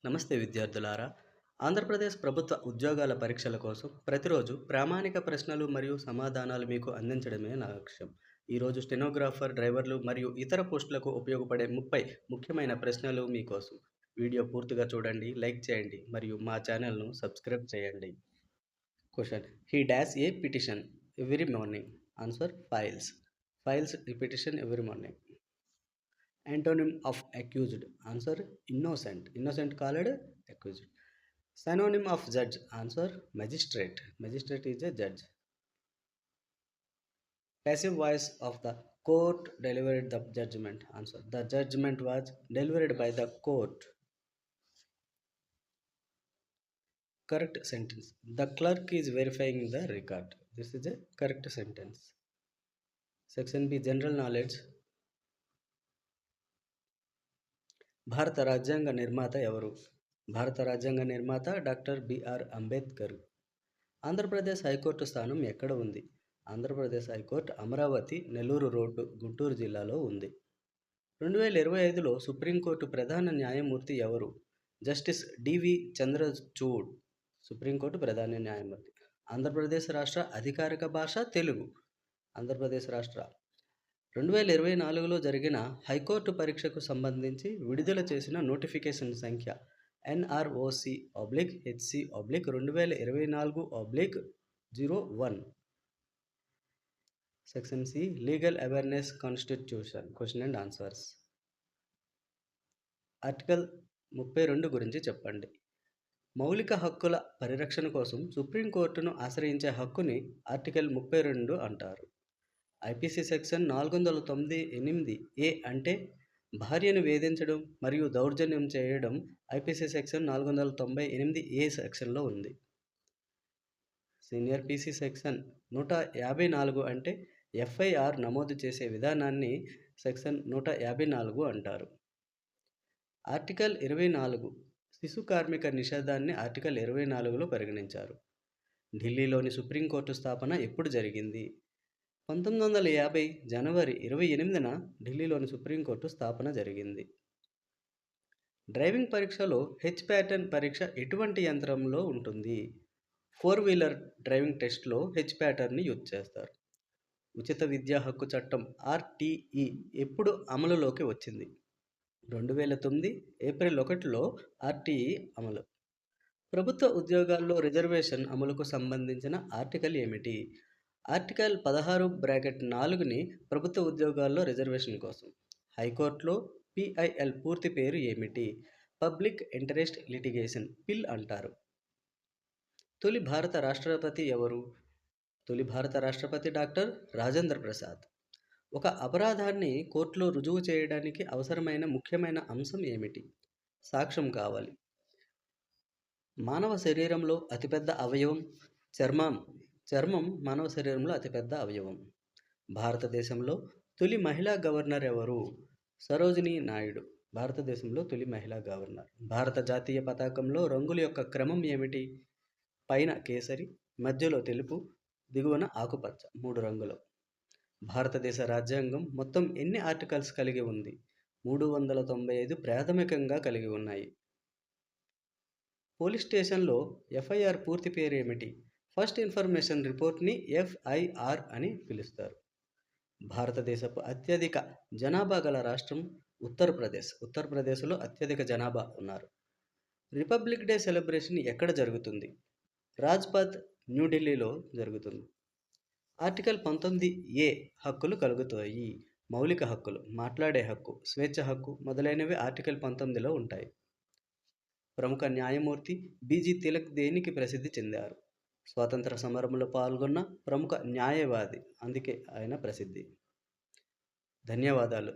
నమస్తే విద్యార్థులారా. ఆంధ్రప్రదేశ్ ప్రభుత్వ ఉద్యోగాల పరీక్షల కోసం ప్రతిరోజు ప్రామాణిక ప్రశ్నలు మరియు సమాధానాలు మీకు అందించడమే నా లక్ష్యం. ఈరోజు స్టెనోగ్రాఫర్, డ్రైవర్లు మరియు ఇతర పోస్టులకు ఉపయోగపడే 30 ముఖ్యమైన ప్రశ్నలు మీకోసం. వీడియో పూర్తిగా చూడండి, లైక్ చేయండి మరియు మా ఛానల్ను సబ్స్క్రైబ్ చేయండి. Question: he dash a petition every morning. Answer: files. Files a petition every morning. Antonym of accused. Answer: innocent. Innocent called accused. Synonym of judge. Answer: magistrate. Magistrate is a judge. Passive voice of the court delivered the judgment. Answer: the judgment was delivered by the court. Correct sentence: the clerk is verifying the record. This is a correct sentence. Section B, general knowledge. భారత రాజ్యాంగ నిర్మాత ఎవరు? భారత రాజ్యాంగ నిర్మాత doctor B R Ambedkar. Andhra Pradesh high court స్థానం ఎక్కడ ఉంది? ఆంధ్రప్రదేశ్ హైకోర్టు అమరావతి, నెల్లూరు రోడ్డు, గుంటూరు జిల్లాలో ఉంది. 2025లో సుప్రీంకోర్టు ప్రధాన న్యాయమూర్తి ఎవరు? జస్టిస్ డివి చంద్రచూడ్. సుప్రీంకోర్టు ప్రధాన న్యాయమూర్తి. ఆంధ్రప్రదేశ్ రాష్ట్ర అధికారిక భాష తెలుగు. ఆంధ్రప్రదేశ్ రాష్ట్ర 2024లో జరిగిన హైకోర్టు పరీక్షకు సంబంధించి విడుదల చేసిన నోటిఫికేషన్ సంఖ్య NROC/HC/2024/01. Section C, legal awareness constitution. Question and answers. Article 32 గురించి చెప్పండి. మౌలిక హక్కుల పరిరక్షణ కోసం సుప్రీంకోర్టును ఆశ్రయించే హక్కుని ఆర్టికల్ 32 అంటారు. ఐపీసీ సెక్షన్ 498A అంటే భార్యను వేధించడం మరియు దౌర్జన్యం చేయడం ఐపీసీ సెక్షన్ 498A సెక్షన్లో ఉంది. సీనియర్ పీసీ సెక్షన్ 154 అంటే ఎఫ్ఐఆర్ నమోదు చేసే విధానాన్ని సెక్షన్ 154 అంటారు. ఆర్టికల్ 24 శిశు కార్మిక నిషేధాన్ని ఆర్టికల్ 24లో పరిగణించారు. ఢిల్లీలోని సుప్రీంకోర్టు స్థాపన ఎప్పుడు జరిగింది? 1950 జనవరి 28న ఢిల్లీలోని సుప్రీంకోర్టు స్థాపన జరిగింది. డ్రైవింగ్ పరీక్షలో హెచ్ ప్యాటర్న్ పరీక్ష ఎటువంటి యంత్రంలో ఉంటుంది? 4 వీలర్ డ్రైవింగ్ టెస్ట్లో హెచ్ ప్యాటర్న్ని యూజ్ చేస్తారు. ఉచిత విద్యా హక్కు చట్టం ఆర్టీఈ ఎప్పుడు అమలులోకి వచ్చింది? 2009 ఏప్రిల్ 1లో ఆర్టీఈ అమలు. ప్రభుత్వ ఉద్యోగాల్లో రిజర్వేషన్ అమలుకు సంబంధించిన ఆర్టికల్ ఏమిటి? ఆర్టికల్ 16(4)ని ప్రభుత్వ ఉద్యోగాల్లో రిజర్వేషన్ కోసం. హైకోర్టులో పిఐఎల్ పూర్తి పేరు ఏమిటి? పబ్లిక్ ఇంటరెస్ట్ లిటిగేషన్ పిల్ అంటారు. తొలి భారత రాష్ట్రపతి ఎవరు? తొలి భారత రాష్ట్రపతి డాక్టర్ రాజేంద్ర ప్రసాద్. ఒక అపరాధాన్ని కోర్టులో రుజువు చేయడానికి అవసరమైన ముఖ్యమైన అంశం ఏమిటి? సాక్ష్యం కావాలి. మానవ శరీరంలో అతిపెద్ద అవయవం చర్మం మానవ శరీరంలో అతిపెద్ద అవయవం. భారతదేశంలో తొలి మహిళా గవర్నర్ ఎవరు? సరోజినీ నాయుడు. భారతదేశంలో తొలి మహిళా గవర్నర్. భారత జాతీయ పతాకంలో రంగుల యొక్క క్రమం ఏమిటి? పైన కేసరి, మధ్యలో తెలుపు, దిగువన ఆకుపచ్చ, 3 రంగులు. భారతదేశ రాజ్యాంగం మొత్తం ఎన్ని ఆర్టికల్స్ కలిగి ఉంది? 395 ప్రాథమికంగా కలిగి ఉన్నాయి. పోలీస్ స్టేషన్లో ఎఫ్ఐఆర్ పూర్తి పేరు ఏమిటి? ఫస్ట్ ఇన్ఫర్మేషన్ రిపోర్ట్ని ఎఫ్ఐఆర్ అని పిలుస్తారు. భారతదేశపు అత్యధిక జనాభా గల రాష్ట్రం ఉత్తరప్రదేశ్. ఉత్తరప్రదేశ్లో అత్యధిక జనాభా ఉన్నారు. రిపబ్లిక్ డే సెలబ్రేషన్ ఎక్కడ జరుగుతుంది? రాజ్పథ్, న్యూఢిల్లీలో జరుగుతుంది. ఆర్టికల్ 19A హక్కులు కలుగుతాయి. మౌలిక హక్కులు, మాట్లాడే హక్కు, స్వేచ్ఛ హక్కు మొదలైనవి ఆర్టికల్ 19లో ఉంటాయి. ప్రముఖ న్యాయమూర్తి బీజీ తిలక్ దేనికి ప్రసిద్ధి చెందారు? స్వాతంత్ర సమరంలో పాల్గొన్న ప్రముఖ న్యాయవాది, అందుకే ఆయన ప్రసిద్ధి. ధన్యవాదాలు.